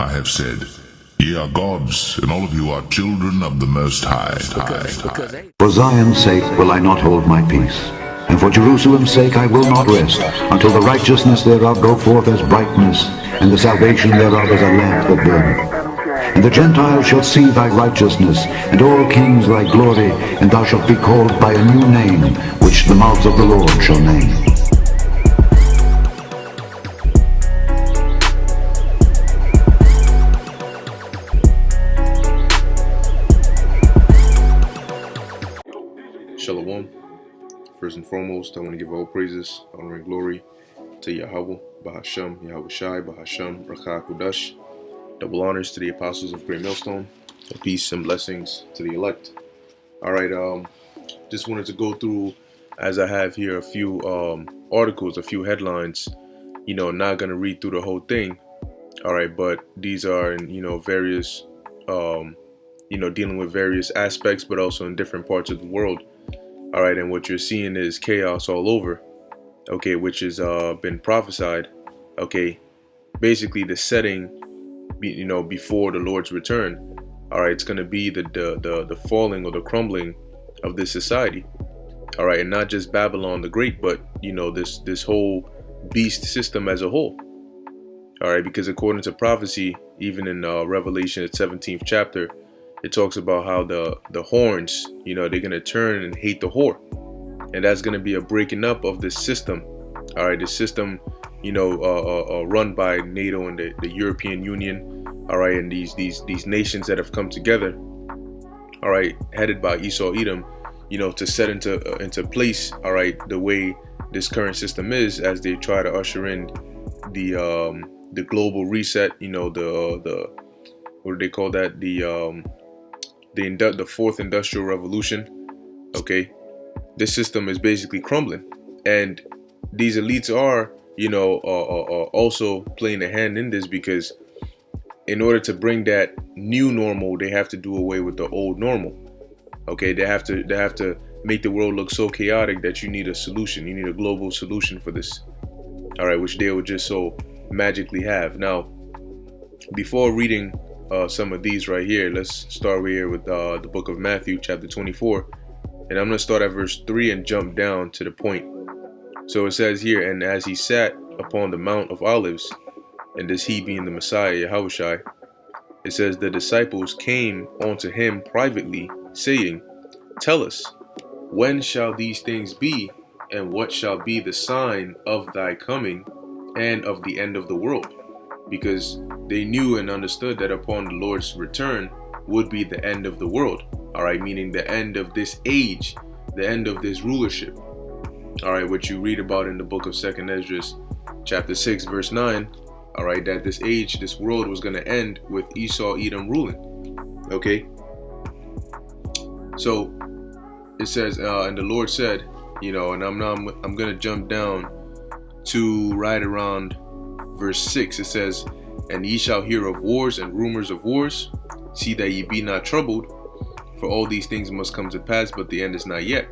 I have said, ye are gods, and all of you are children of the Most High. For Zion's sake will I not hold my peace, and for Jerusalem's sake I will not rest, until the righteousness thereof go forth as brightness, and the salvation thereof as a lamp that burneth. And the Gentiles shall see thy righteousness, and all kings thy glory, and thou shalt be called by a new name, which the mouth of the Lord shall name. Shalom. First and foremost, I want to give all praises, honor, and glory to Yahweh, Bahashem, Yahweh Shai, Bahashem, Rakha Kudash. Double honors to the apostles of Great Millstone, and peace and blessings to the elect. Alright, just wanted to go through, as I have here, a few articles, a few headlines. Not going to read through the whole thing. Alright, but these are in, various, dealing with various aspects, but also in different parts of the world. All right, and what you're seeing is chaos all over, okay, which has been prophesied, okay, basically the setting, before the Lord's return. All right, it's going to be the falling or the crumbling of this society. All right, and not just Babylon the Great, but this whole beast system as a whole. All right, because according to prophecy, even in Revelation, its 17th chapter, it talks about how the horns, they're going to turn and hate the whore. And that's going to be a breaking up of this system. All right, the system, run by NATO and the European Union. All right, and these nations that have come together. All right, headed by Esau Edom, to set into place. All right, the way this current system is, as they try to usher in the global reset. The what do they call that? The fourth industrial revolution. Okay, this system is basically crumbling, and these elites are also playing a hand in this, because in order to bring that new normal, they have to do away with the old normal. Okay, they have to make the world look so chaotic that you need a solution. You need a global solution for this. All right, which they will just so magically have. Now, before reading some of these right here, let's start here with the book of Matthew, chapter 24, and I'm going to start at verse 3 and jump down to the point. So it says here, and as he sat upon the Mount of Olives, and this he being the Messiah, Yahushua, it says, the disciples came unto him privately, saying, tell us, when shall these things be, and what shall be the sign of thy coming and of the end of the world? Because they knew and understood that upon the Lord's return would be the end of the world. All right, meaning the end of this age, the end of this rulership. All right, what you read about in the book of 2nd Esdras, chapter 6, verse 9. All right, that this age, this world was going to end with Esau Edom ruling. Okay. So it says, and the Lord said, and I'm going to jump down to right around verse 6. It says, and ye shall hear of wars and rumors of wars. See that ye be not troubled, for all these things must come to pass, but the end is not yet.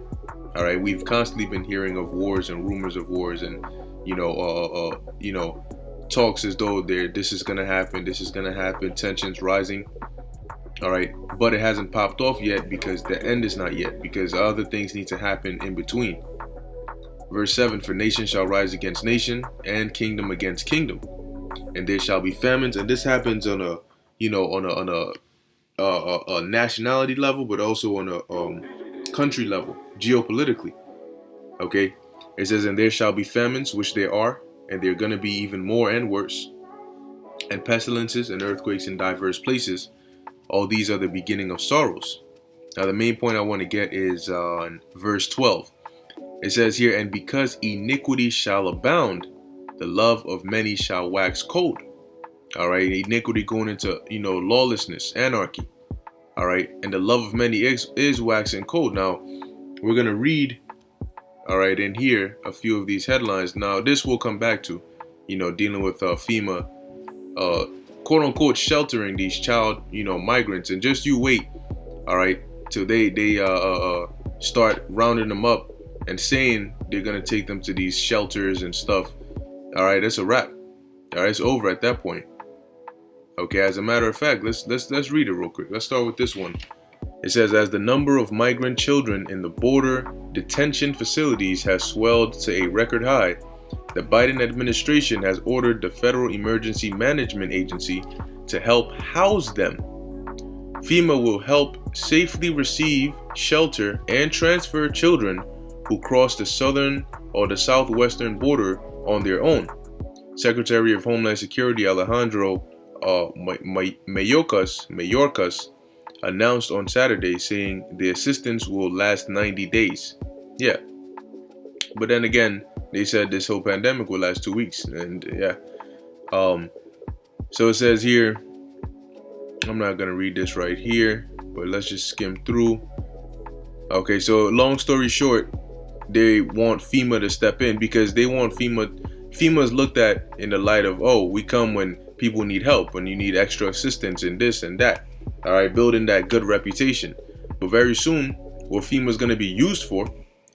All right, we've constantly been hearing of wars and rumors of wars, and talks as though this is gonna happen, tensions rising. All right, but it hasn't popped off yet, because the end is not yet, because other things need to happen in between. Verse 7, for nation shall rise against nation, and kingdom against kingdom, and there shall be famines. And this happens on a nationality level, but also on a country level, geopolitically. Okay, it says, and there shall be famines, which there are, and they're going to be even more and worse, and pestilences and earthquakes in diverse places. All these are the beginning of sorrows. Now, the main point I want to get is on verse 12. It says here, and because iniquity shall abound, the love of many shall wax cold. All right, iniquity going into, lawlessness, anarchy. All right, and the love of many is waxing cold. Now, we're going to read, all right, in here, a few of these headlines. Now, this will come back to, dealing with FEMA, quote unquote, sheltering these child, migrants. And just you wait, all right, till they start rounding them up and saying they're going to take them to these shelters and stuff. All right, that's a wrap. All right, it's over at that point. Okay, as a matter of fact, let's read it real quick. Let's start with this one. It says, as the number of migrant children in the border detention facilities has swelled to a record high, the Biden administration has ordered the Federal Emergency Management Agency to help house them. FEMA will help safely receive, shelter, and transfer children who cross the southern or the southwestern border on their own. Secretary of Homeland Security Alejandro Mayorkas announced on Saturday, saying the assistance will last 90 days. Yeah. But then again, they said this whole pandemic will last 2 weeks. And yeah. So it says here, I'm not going to read this right here, but let's just skim through. Okay, so long story short, they want FEMA to step in because they want FEMA's looked at in the light of, oh, we come when people need help, when you need extra assistance and this and that. All right, building that good reputation. But very soon, what FEMA's going to be used for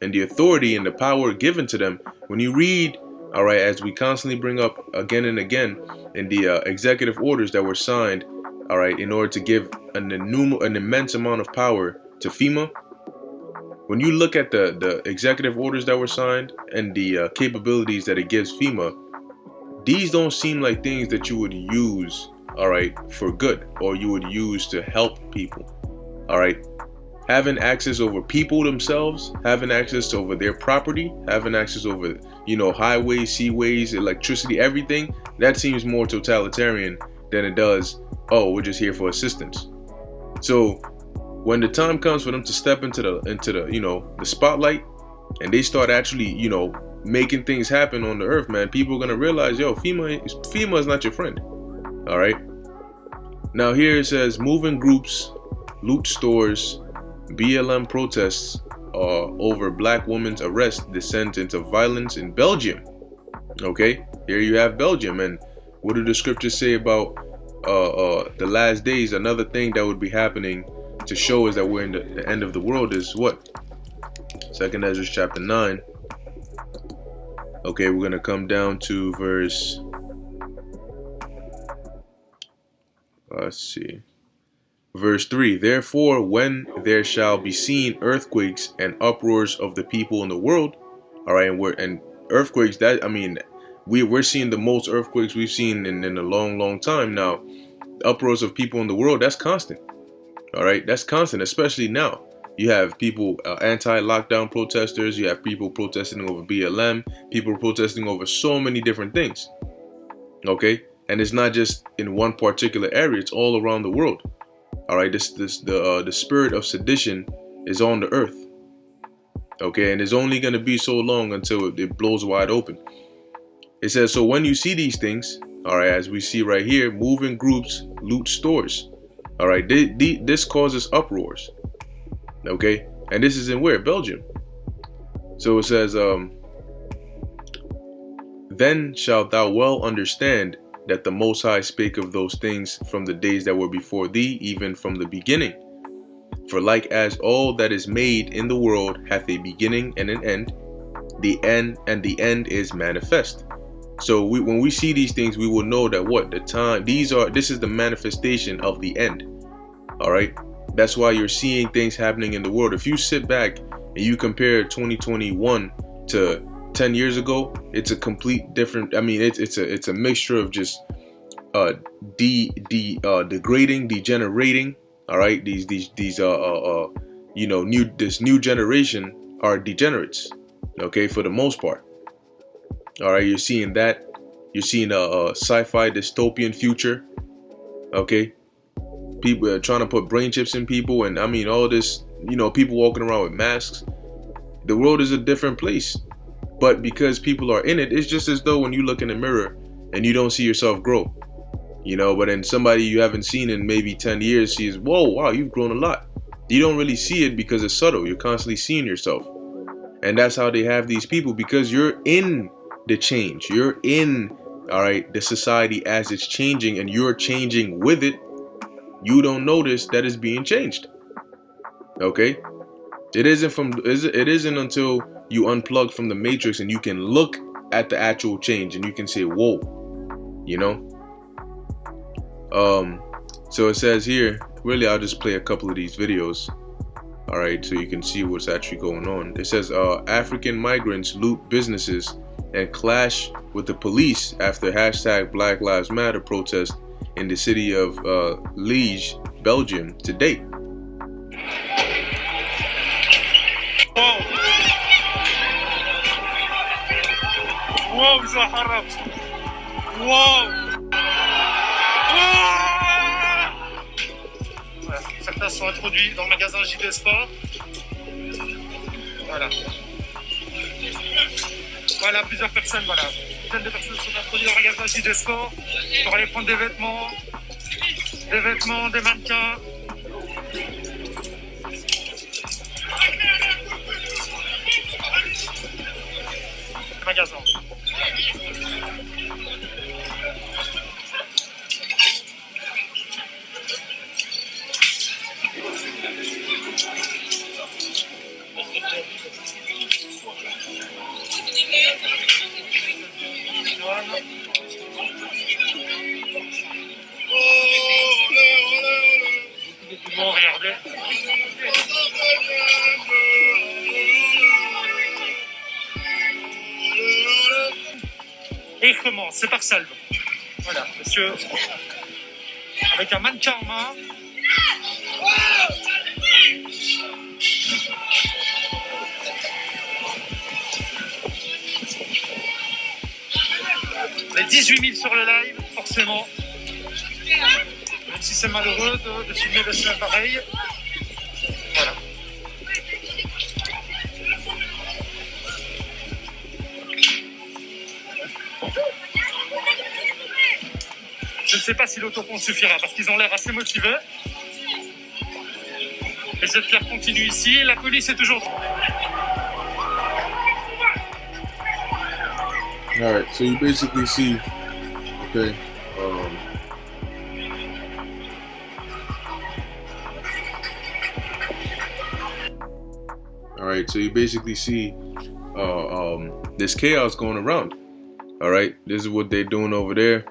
and the authority and the power given to them, when you read, all right, as we constantly bring up again and again in the executive orders that were signed, all right, in order to give an immense amount of power to FEMA. When you look at the executive orders that were signed and the capabilities that it gives FEMA, these don't seem like things that you would use, all right, for good, or you would use to help people, all right. Having access over people themselves, having access over their property, having access over, highways, seaways, electricity, everything, that seems more totalitarian than it does, oh, we're just here for assistance. So when the time comes for them to step into the the spotlight, and they start actually making things happen on the earth, man, people are gonna realize, yo, FEMA is not your friend. All right. Now here it says, moving groups loot stores, BLM protests over black woman's arrest descend into violence in Belgium. Okay, here you have Belgium, and what do the scriptures say about the last days? Another thing that would be happening to show is that we're in the end of the world is what? 2nd Ezra chapter 9. Okay, we're going to come down to verse, verse 3. Therefore, when there shall be seen earthquakes and uproars of the people in the world, all right, and earthquakes, that, I mean, we're seeing the most earthquakes we've seen in a long time now. Uproars of people in the world, that's constant. All right, that's constant, especially now. You have people, anti-lockdown protesters. You have people protesting over BLM. People protesting over so many different things. Okay, and it's not just in one particular area. It's all around the world. All right, the spirit of sedition is on the earth. Okay, and it's only going to be so long until it blows wide open. It says, so when you see these things, all right, as we see right here, moving groups loot stores. All right, this causes uproars. Okay, and this is in where? Belgium. So it says, then shalt thou well understand that the Most High spake of those things from the days that were before thee, even from the beginning. For like as all that is made in the world hath a beginning and an end, the end is manifest. So when we see these things, we will know that what the time, this is the manifestation of the end. All right. That's why you're seeing things happening in the world. If you sit back and you compare 2021 to 10 years ago, it's a complete different. I mean, it's a mixture of just degrading, degenerating. All right, these this new generation are degenerates. Okay, for the most part. All right, you're seeing that. You're seeing a sci-fi dystopian future. Okay. People are trying to put brain chips in people, and I mean all this, people walking around with masks. The world is a different place, but because people are in it, it's just as though when you look in the mirror and you don't see yourself grow, but then somebody you haven't seen in maybe 10 years sees, whoa, wow, you've grown a lot. You don't really see it because it's subtle. You're constantly seeing yourself, and that's how they have these people, because you're in the change. You're in, all right, the society as it's changing, and you're changing with it. You don't notice that it's being changed. Okay, it isn't until you unplug from the matrix and you can look at the actual change and you can say, whoa, So it says here, really I'll just play a couple of these videos, all right, so you can see what's actually going on. It says African migrants loot businesses and clash with the police after hashtag Black Lives Matter protest in the city of Liège, Belgium today. Wow, ils ont haram. Wow. Voilà. Certains sont introduits dans le magasin JD Sport. Voilà. Voilà, plusieurs personnes, voilà. Une dizaine de personnes sont introduites dans le magasin JD Sport pour aller prendre des vêtements, des mannequins. Magasin. Bon, regardez. Et il commence, c'est par salve. Voilà, monsieur, avec un mannequin en main. Les 18 000 sur le live, forcément. Même si c'est malheureux de filmer des scènes pareilles. Voilà. Je ne sais pas si l'autopont suffira parce qu'ils ont l'air assez motivés. Les jets de pierre continuent ici. La police est toujours... All right, so you basically see, okay, all right, so you basically see this chaos going around. All right, this is what they're doing over there.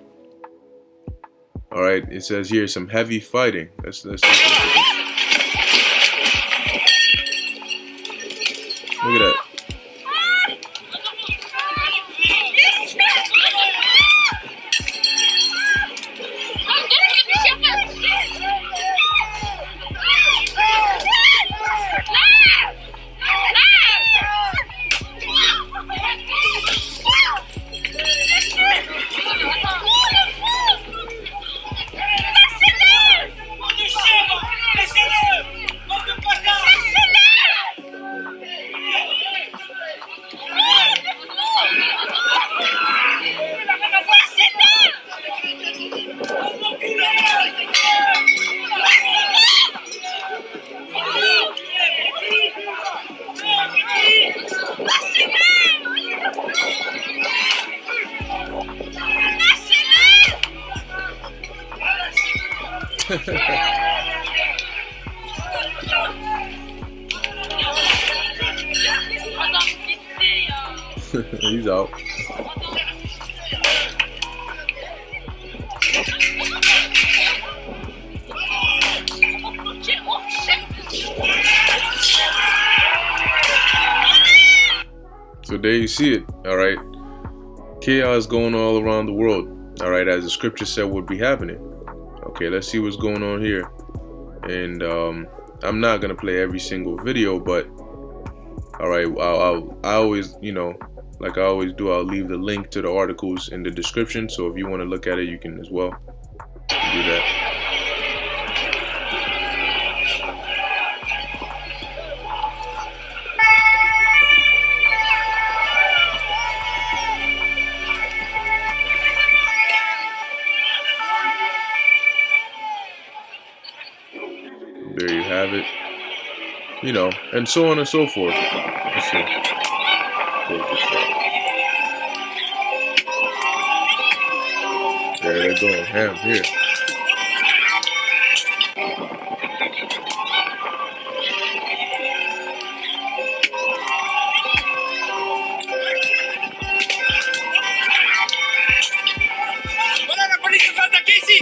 All right, it says here some heavy fighting. Let's take a look at this. Look at that. He's out. So there you see it, all right? Chaos going all around the world, all right, as the scripture said would be happening. Okay, let's see what's going on here. And I'm not gonna play every single video, but all right, I always, you know, like I always do, I'll leave the link to the articles in the description. So if you want to look at it, you can as well. You can do that. There you have it. You know, and so on and so forth. Let's see. There they go, ham here. Voilà, la police va attaquer ici.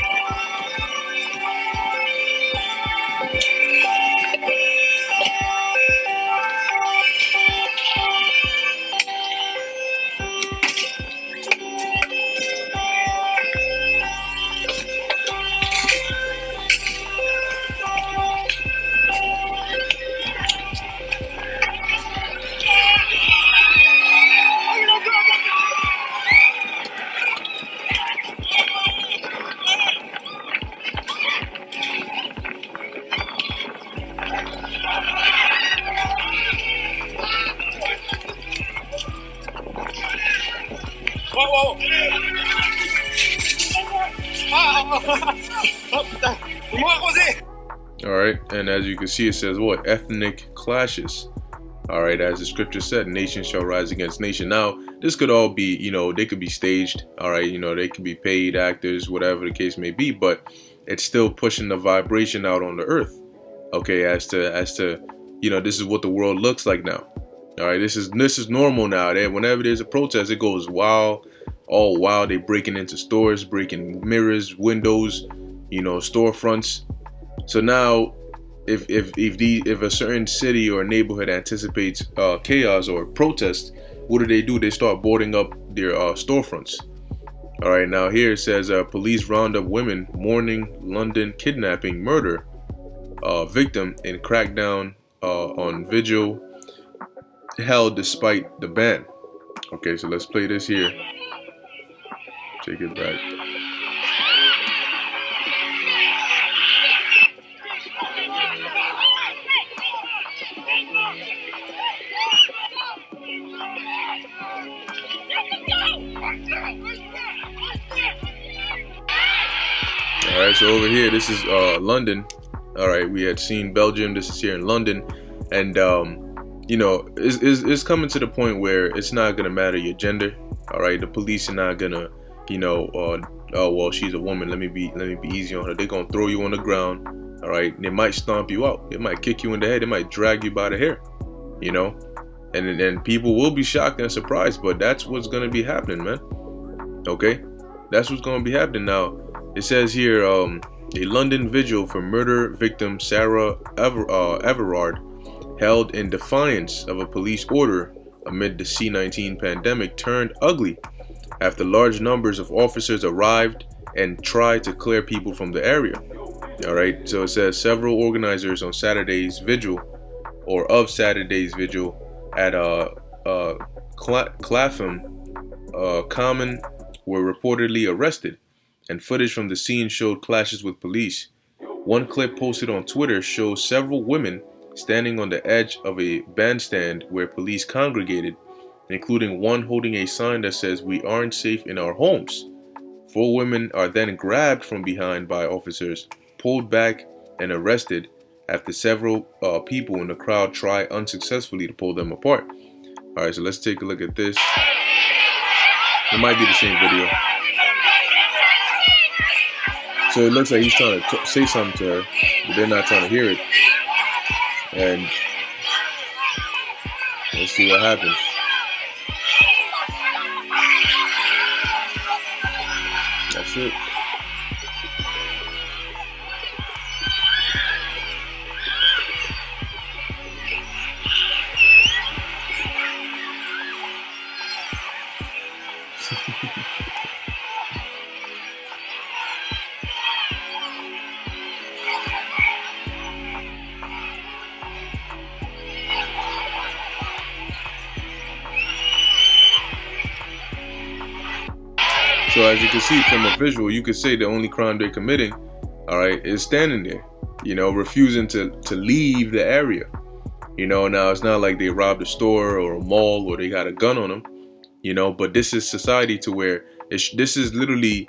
Oh putain, ils m'ont arrosé. All right, and as you can see, it says what? Ethnic clashes. All right, as the scripture said, nation shall rise against nation. Now, this could all be, they could be staged. All right, they could be paid actors, whatever the case may be, but it's still pushing the vibration out on the earth. Okay, as to this is what the world looks like now. All right, this is normal now. Whenever there's a protest, it goes wild, all wild. They breaking into stores, breaking mirrors, windows, storefronts. So now, if a certain city or neighborhood anticipates chaos or protest, what do? They start boarding up their storefronts. All right, now here it says police round up women mourning London kidnapping murder victim in crackdown on vigil held despite the ban. Okay, so let's play this here. Take it back. Alright, so over here, this is London. Alright, we had seen Belgium, this is here in London. And, it's coming to the point where it's not going to matter your gender. Alright, the police are not going to, oh, well, she's a woman, let me be easy on her. They're going to throw you on the ground. Alright, they might stomp you out. They might kick you in the head. They might drag you by the hair, And then people will be shocked and surprised, but that's what's going to be happening, man. Okay? That's what's going to be happening now. It says here, a London vigil for murder victim Sarah Everard held in defiance of a police order amid the C-19 pandemic turned ugly after large numbers of officers arrived and tried to clear people from the area. All right, so it says several organizers on Saturday's vigil at Clapham Common were reportedly arrested, and footage from the scene showed clashes with police. One clip posted on Twitter shows several women standing on the edge of a bandstand where police congregated, including one holding a sign that says, "We aren't safe in our homes." 4 women are then grabbed from behind by officers, pulled back, and arrested after several people in the crowd try unsuccessfully to pull them apart. All right, so let's take a look at this. It might be the same video. So it looks like he's trying to say something to her, but they're not trying to hear it. And let's see what happens. That's it. So as you can see from a visual, you could say the only crime they're committing, all right, is standing there, refusing to leave the area. Now it's not like they robbed a store or a mall or they got a gun on them, but this is society to where this is literally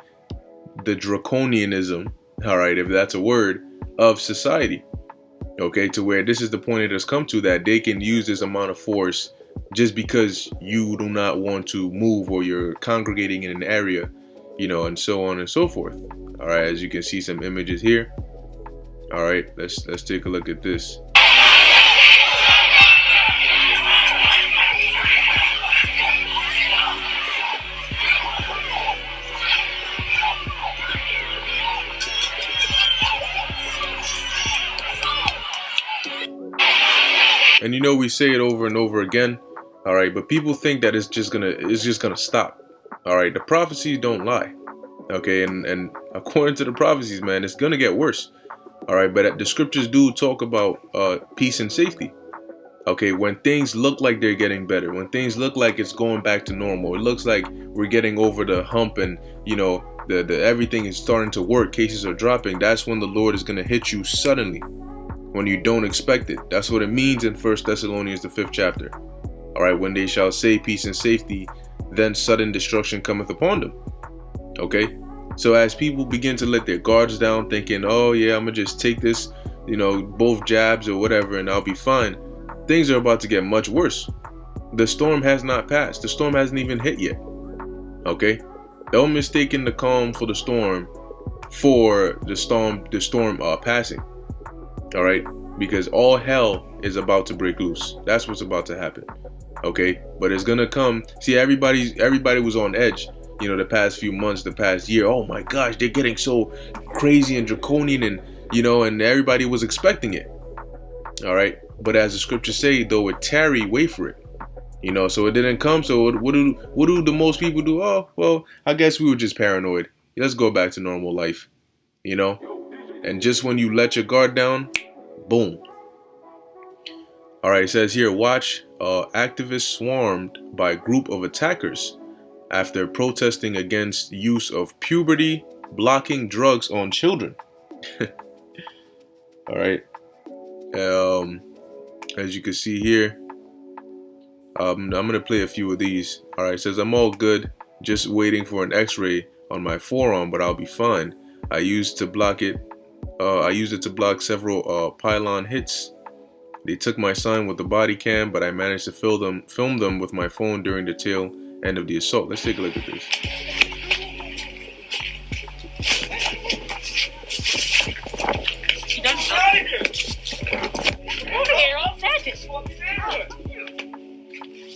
the draconianism, all right, if that's a word, of society. Okay, to where this is the point it has come to, that they can use this amount of force just because you do not want to move or you're congregating in an area, and so on and so forth. All right, as you can see some images here. All right, let's take a look at this. And we say it over and over again, all right, but people think that it's just gonna stop. All right, the prophecies don't lie. Okay, and according to the prophecies, man, it's gonna get worse. All right, but the scriptures do talk about peace and safety. Okay, when things look like they're getting better, when things look like it's going back to normal, it looks like we're getting over the hump, and the everything is starting to work, cases are dropping. That's when the Lord is gonna hit you suddenly, when you don't expect it. That's what it means in 1 Thessalonians, the 5th chapter. All right, when they shall say peace and safety, then sudden destruction cometh upon them. Okay, So as people begin to let their guards down, thinking, oh yeah, I'm gonna just take this, both jabs or whatever, and I'll be fine, things are about to get much worse. The storm has not passed. The storm hasn't even hit yet. Okay? Don't mistaken the calm for the storm passing. All right? Because all hell is about to break loose. That's what's about to happen. Okay? But it's gonna come. See, everybody was on edge. The past few months, the past year. Oh my gosh, they're getting so crazy and draconian, and and everybody was expecting it. All right? But as the scriptures say, though it tarry, wait for it. So it didn't come. So what do the most people do? Oh, well, I guess we were just paranoid. Let's go back to normal life, And just when you let your guard down, boom. All right, it says here, watch, activists swarmed by a group of attackers after protesting against use of puberty blocking drugs on children. All right. As you can see here, I'm going to play a few of these. All right, it says, I'm all good, just waiting for an x-ray on my forearm, but I'll be fine. I used it to block several pylon hits. They took my sign with the body cam, but I managed to film them with my phone during the tail end of the assault. Let's take a look at this.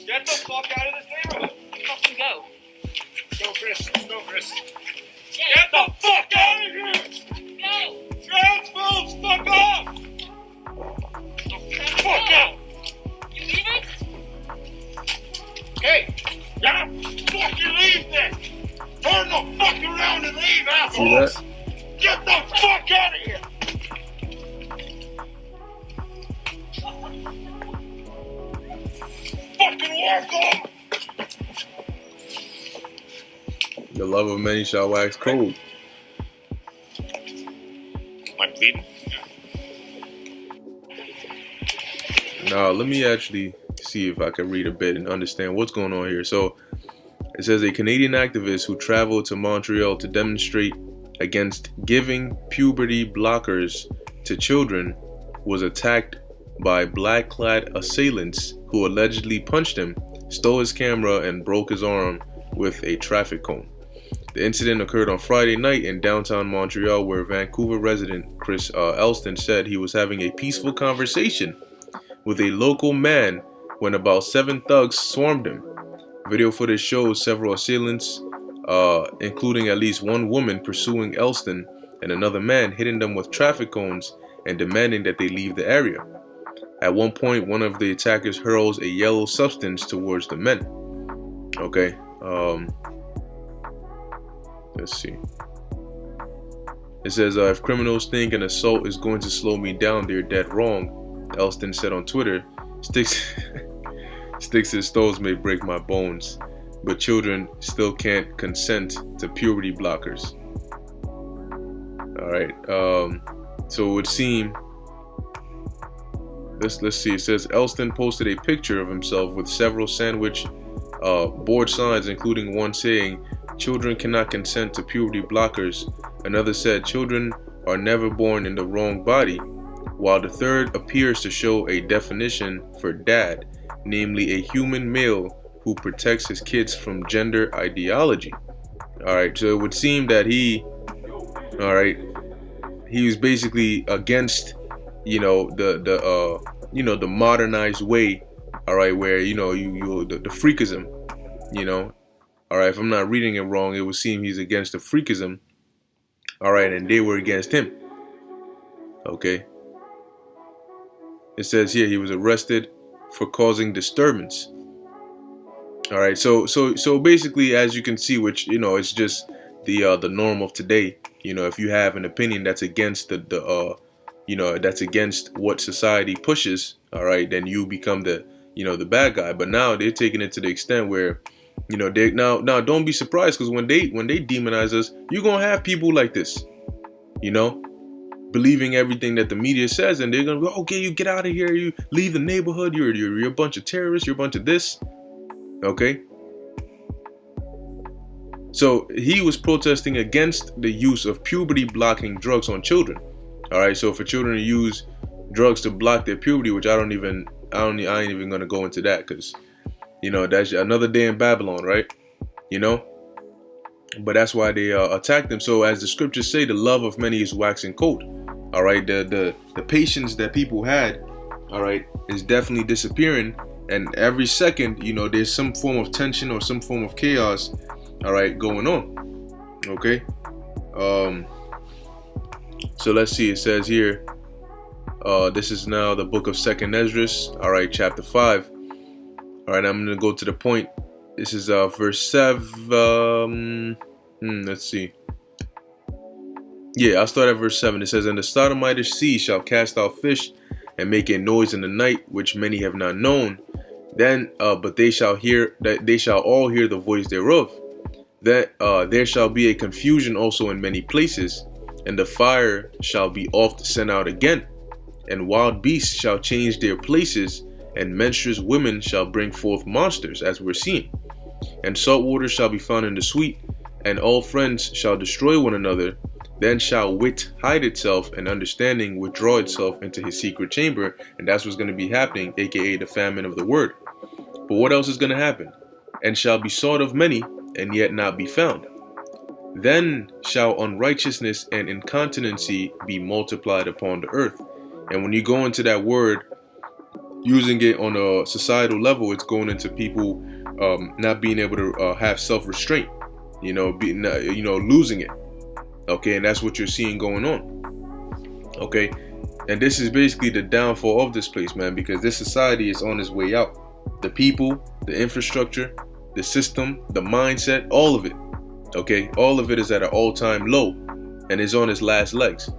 Get the fuck out of this neighborhood. Fucking go. Go, Chris. Go, Chris. Yeah. Get the fuck out of here. Go. Transfers, fuck off. Fuck out. You leaving? Hey, yeah, fucking leave then. Turn the fuck around and leave, assholes. See that? Get the fuck out of here. Fucking walk off. The love of many shall wax cold. Am I bleeding? Now, let me actually see if I can read a bit and understand what's going on here. So, it says a Canadian activist who traveled to Montreal to demonstrate against giving puberty blockers to children was attacked by black-clad assailants who allegedly punched him, stole his camera, and broke his arm with a traffic cone. The incident occurred on Friday night in downtown Montreal, where Vancouver resident Chris Elston said he was having a peaceful conversation with a local man when about 7 thugs swarmed him. Video footage shows several assailants, including at least one woman, pursuing Elston and another man, hitting them with traffic cones and demanding that they leave the area. At one point, one of the attackers hurls a yellow substance towards the men. Okay, let's see. It says, if criminals think an assault is going to slow me down, they're dead wrong. Elston said on Twitter, sticks and stones may break my bones, but children still can't consent to puberty blockers. All right, so it would seem, let's see, it says Elston posted a picture of himself with several sandwich board signs, including one saying, children cannot consent to puberty blockers. Another said, children are never born in the wrong body, while the third appears to show a definition for dad, namely a human male who protects his kids from gender ideology. All right, so it would seem that he was basically against, the modernized way, all right, where the freakism, all right. If I'm not reading it wrong, it would seem he's against the freakism, all right, and they were against him. Okay. It says here he was arrested for causing disturbance. All right, so basically, as you can see, which it's just the norm of today. If you have an opinion that's against that's against what society pushes, all right, then you become the the bad guy. But now they're taking it to the extent where they now don't be surprised, because when they demonize us, you're gonna have people like this, believing everything that the media says, and they're gonna go, okay, you get out of here, you leave the neighborhood, you're a bunch of terrorists, you're a bunch of this. Okay, So he was protesting against the use of puberty blocking drugs on children. All right, so for children to use drugs to block their puberty, which I ain't even gonna go into that, because that's another day in Babylon, right? But that's why they attacked them. So as the scriptures say, the love of many is waxing cold. All right, the patience that people had, all right, is definitely disappearing. And every second, there's some form of tension or some form of chaos, all right, going on. Okay. So let's see. It says here, this is now the book of 2nd Esdras, all right, chapter 5. All right, I'm going to go to the point. This is verse 7. Let's see. Yeah, I'll start at verse 7. It says, "And the Sodomitish sea shall cast out fish and make a noise in the night, which many have not known. Then, but they shall all hear the voice thereof. That there shall be a confusion also in many places, and the fire shall be oft sent out again. And wild beasts shall change their places, and menstruous women shall bring forth monsters," as we're seeing. "And salt water shall be found in the sweet, and all friends shall destroy one another. Then shall wit hide itself, and understanding withdraw itself into his secret chamber." And that's what's going to be happening, aka the famine of the word. But what else is going to happen? "And shall be sought of many, and yet not be found. Then shall unrighteousness and incontinency be multiplied upon the earth." And when you go into that word, using it on a societal level, it's going into people not being able to have self-restraint, losing it. Okay, and that's what you're seeing going on. Okay, and this is basically the downfall of this place, man, because this society is on its way out. The people, the infrastructure, the system, the mindset, all of it. Okay, all of it is at an all-time low and is on its last legs.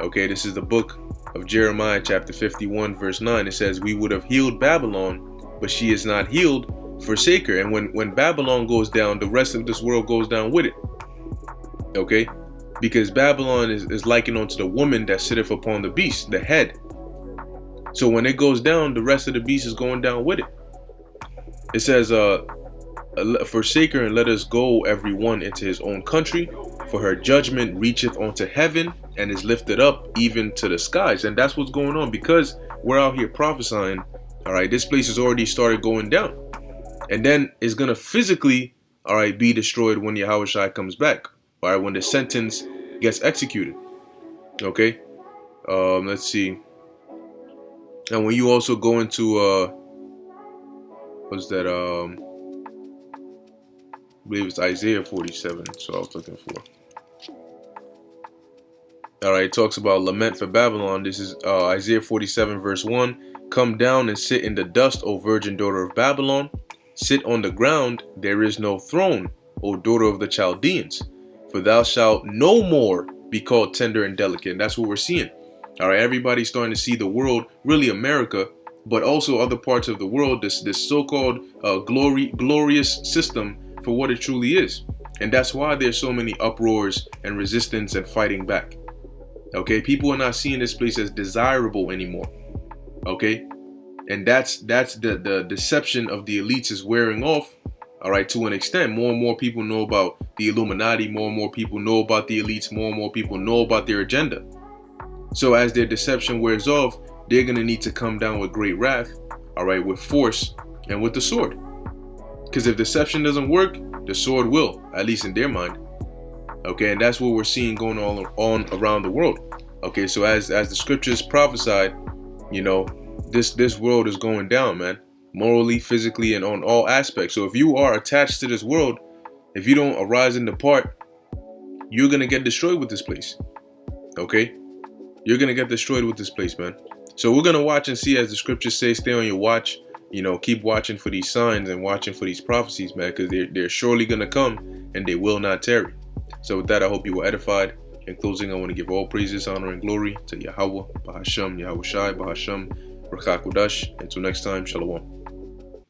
Okay, this is the book of Jeremiah chapter 51 verse 9. It says, "We would have healed Babylon, but she is not healed. Forsake her." And when Babylon goes down, the rest of this world goes down with it. Okay, because Babylon is likened unto the woman that sitteth upon the beast, the head. So when it goes down, the rest of the beast is going down with it. It says, "Forsake her and let us go every one into his own country, for her judgment reacheth unto heaven and is lifted up even to the skies." And that's what's going on, because we're out here prophesying. All right, this place has already started going down, and then it's gonna physically, all right, be destroyed when Yahushua comes back. All right, when the sentence gets executed. Okay, let's see. And when you also go into what's that? I believe it's Isaiah 47. So I was looking for. All right, it talks about lament for Babylon. This is Isaiah 47 verse 1. "Come down and sit in the dust, O virgin daughter of Babylon. Sit on the ground, there is no throne, O daughter of the Chaldeans. For thou shalt no more be called tender and delicate." And that's what we're seeing. All right, everybody's starting to see the world, really America, but also other parts of the world, this so-called glorious system for what it truly is. And that's why there's so many uproars and resistance and fighting back. Okay, people are not seeing this place as desirable anymore. Okay, and that's the deception of the elites is wearing off. All right, to an extent, more and more people know about the Illuminati, more and more people know about the elites, more and more people know about their agenda. So as their deception wears off, they're going to need to come down with great wrath, all right, with force and with the sword. Because if deception doesn't work, the sword will, at least in their mind. Okay, and that's what we're seeing going on around the world. Okay, so as the scriptures prophesied, this world is going down, man. Morally, physically, and on all aspects. So if you are attached to this world, if you don't arise and depart, you're going to get destroyed with this place. Okay? You're going to get destroyed with this place, man. So we're going to watch and see, as the scriptures say, stay on your watch. Keep watching for these signs and watching for these prophecies, man, because they're surely going to come and they will not tarry. So with that, I hope you were edified. In closing, I want to give all praises, honor, and glory to Yahweh, Bahasham, Yahushai, Bahasham, Rakha Kudash. Until next time, Shalom.